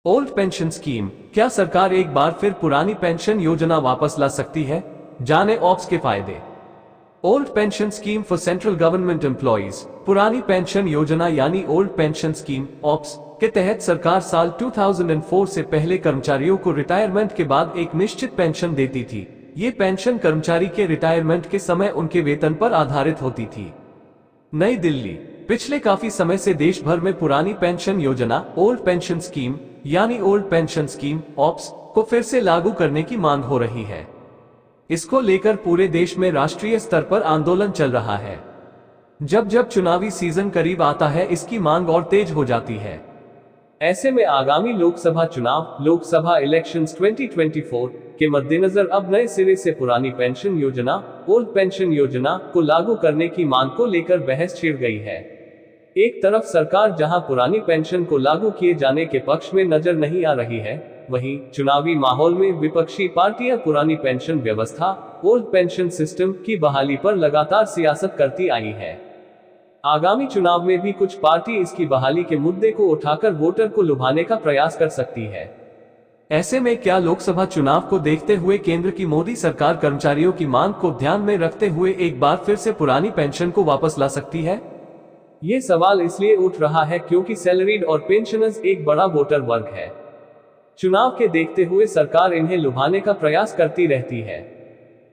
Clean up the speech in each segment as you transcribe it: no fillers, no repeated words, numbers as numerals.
Old pension scheme, क्या सरकार एक बार फिर पुरानी पेंशन योजना वापस ला सकती है? जाने ऑप्स के फायदे। Old pension scheme for central government employees, पुरानी पेंशन योजना यानी ओल्ड पेंशन स्कीम ऑप्स के तहत सरकार साल 2004 से पहले कर्मचारियों को रिटायरमेंट के बाद एक निश्चित पेंशन देती थी। ये पेंशन कर्मचारी के रिटायरमेंट के समय उनके वेतन पर आधारित होती थी। नई दिल्ली, पिछले काफी समय से देश भर में पुरानी पेंशन योजना ओल्ड पेंशन स्कीम यानी ओल्ड पेंशन स्कीम ऑप्स को फिर से लागू करने की मांग हो रही है। इसको लेकर पूरे देश में राष्ट्रीय स्तर पर आंदोलन चल रहा है। जब जब चुनावी सीजन करीब आता है, इसकी मांग और तेज हो जाती है। ऐसे में आगामी लोकसभा चुनाव, लोकसभा इलेक्शंस 2024 के मद्देनजर अब नए सिरे से पुरानी पेंशन योजना ओल्ड पेंशन योजना को लागू करने की मांग को लेकर बहस छिड़ गई है। एक तरफ सरकार जहां पुरानी पेंशन को लागू किए जाने के पक्ष में नजर नहीं आ रही है, वहीं चुनावी माहौल में विपक्षी पार्टियां पुरानी पेंशन व्यवस्था ओल्ड पेंशन सिस्टम की बहाली पर लगातार सियासत करती आई है। आगामी चुनाव में भी कुछ पार्टी इसकी बहाली के मुद्दे को उठाकर वोटर को लुभाने का प्रयास कर सकती है। ऐसे में क्या लोकसभा चुनाव को देखते हुए केंद्र की मोदी सरकार कर्मचारियों की मांग को ध्यान में रखते हुए एक बार फिर से पुरानी पेंशन को वापस ला सकती है? ये सवाल इसलिए उठ रहा है क्योंकि सैलरीड और पेंशनर्स एक बड़ा वोटर वर्ग है। चुनाव के देखते हुए सरकार इन्हें लुभाने का प्रयास करती रहती है।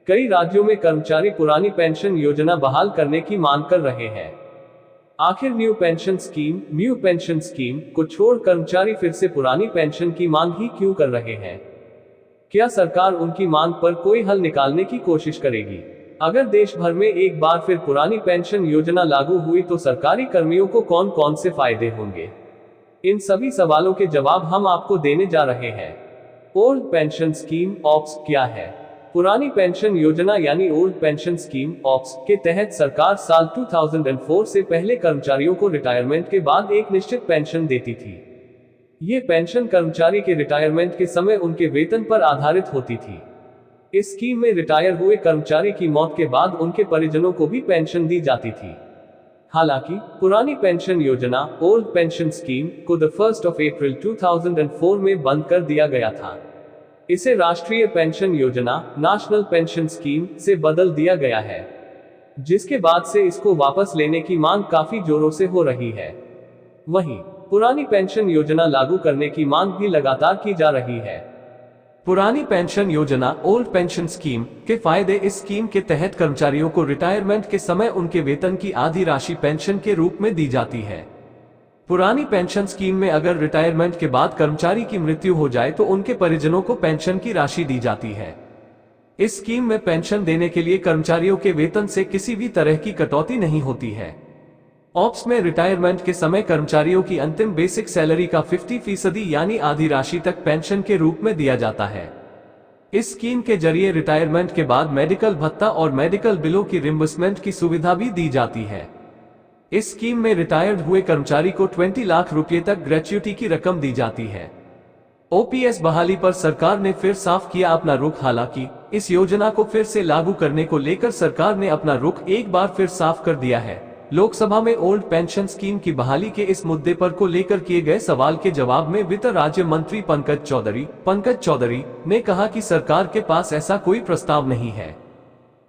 कई राज्यों में कर्मचारी पुरानी पेंशन योजना बहाल करने की मांग कर रहे हैं। आखिर न्यू पेंशन स्कीम को छोड़ कर्मचारी फिर से पुरानी पेंशन की मांग ही क्यों कर रहे हैं? क्या सरकार उनकी मांग पर कोई हल निकालने की कोशिश करेगी? अगर देश भर में एक बार फिर पुरानी पेंशन योजना लागू हुई तो सरकारी कर्मियों को कौन कौन से फायदे होंगे? इन सभी सवालों के जवाब हम आपको देने जा रहे हैं। ओल्ड पेंशन स्कीम ऑप्स क्या है? पुरानी पेंशन योजना यानी ओल्ड पेंशन स्कीम ऑप्स के तहत सरकार साल 2004 से पहले कर्मचारियों को रिटायरमेंट के बाद एक निश्चित पेंशन देती थी। ये पेंशन कर्मचारी के रिटायरमेंट के समय उनके वेतन पर आधारित होती थी। इस स्कीम में रिटायर हुए कर्मचारी की मौत के बाद उनके परिजनों को भी पेंशन दी जाती थी। हालांकि पुरानी पेंशन योजना ओल्ड पेंशन स्कीम को 1 अप्रैल 2004 में बंद कर दिया गया था। इसे राष्ट्रीय पेंशन योजना नेशनल पेंशन स्कीम से बदल दिया गया है, जिसके बाद से इसको वापस लेने की मांग काफी जोरों से हो रही है। वहीं पुरानी पेंशन योजना लागू करने की मांग भी लगातार की जा रही है। पुरानी पेंशन योजना ओल्ड पेंशन स्कीम के फायदे। इस स्कीम के तहत कर्मचारियों को रिटायरमेंट के समय उनके वेतन की आधी राशि पेंशन के रूप में दी जाती है। पुरानी पेंशन स्कीम में अगर रिटायरमेंट के बाद कर्मचारी की मृत्यु हो जाए तो उनके परिजनों को पेंशन की राशि दी जाती है। इस स्कीम में पेंशन देने के लिए कर्मचारियों के वेतन से किसी भी तरह की कटौती नहीं होती है। ऑप्स में रिटायरमेंट के समय कर्मचारियों की अंतिम बेसिक सैलरी का 50% यानी आधी राशि तक पेंशन के रूप में दिया जाता है। इस स्कीम के जरिए रिटायरमेंट के बाद मेडिकल भत्ता और मेडिकल बिलों की रिम्बर्समेंट की सुविधा भी दी जाती है। इस स्कीम में रिटायर्ड हुए कर्मचारी को 20 लाख रुपए तक ग्रेच्युटी की रकम दी जाती है। ओपीएस बहाली पर सरकार ने फिर साफ किया अपना रुख। हालांकि इस योजना को फिर से लागू करने को लेकर सरकार ने अपना रुख एक बार फिर साफ कर दिया है। लोकसभा में ओल्ड पेंशन स्कीम की बहाली के इस मुद्दे पर को लेकर किए गए सवाल के जवाब में वित्त राज्य मंत्री पंकज चौधरी ने कहा कि सरकार के पास ऐसा कोई प्रस्ताव नहीं है।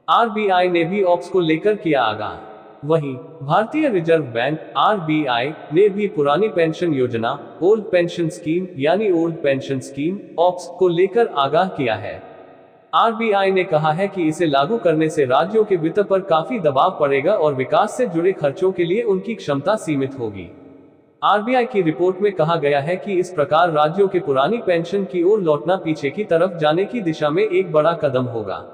आरबीआई ने भी ऑप्स को लेकर किया आगाह। वहीं भारतीय रिजर्व बैंक आरबीआई ने भी पुरानी पेंशन योजना ओल्ड पेंशन स्कीम यानी ओल्ड पेंशन स्कीम ऑप्स को लेकर आगाह किया है। आरबीआई ने कहा है कि इसे लागू करने से राज्यों के वित्त पर काफी दबाव पड़ेगा और विकास से जुड़े खर्चों के लिए उनकी क्षमता सीमित होगी। आरबीआई की रिपोर्ट में कहा गया है कि इस प्रकार राज्यों के पुरानी पेंशन की ओर लौटना पीछे की तरफ जाने की दिशा में एक बड़ा कदम होगा।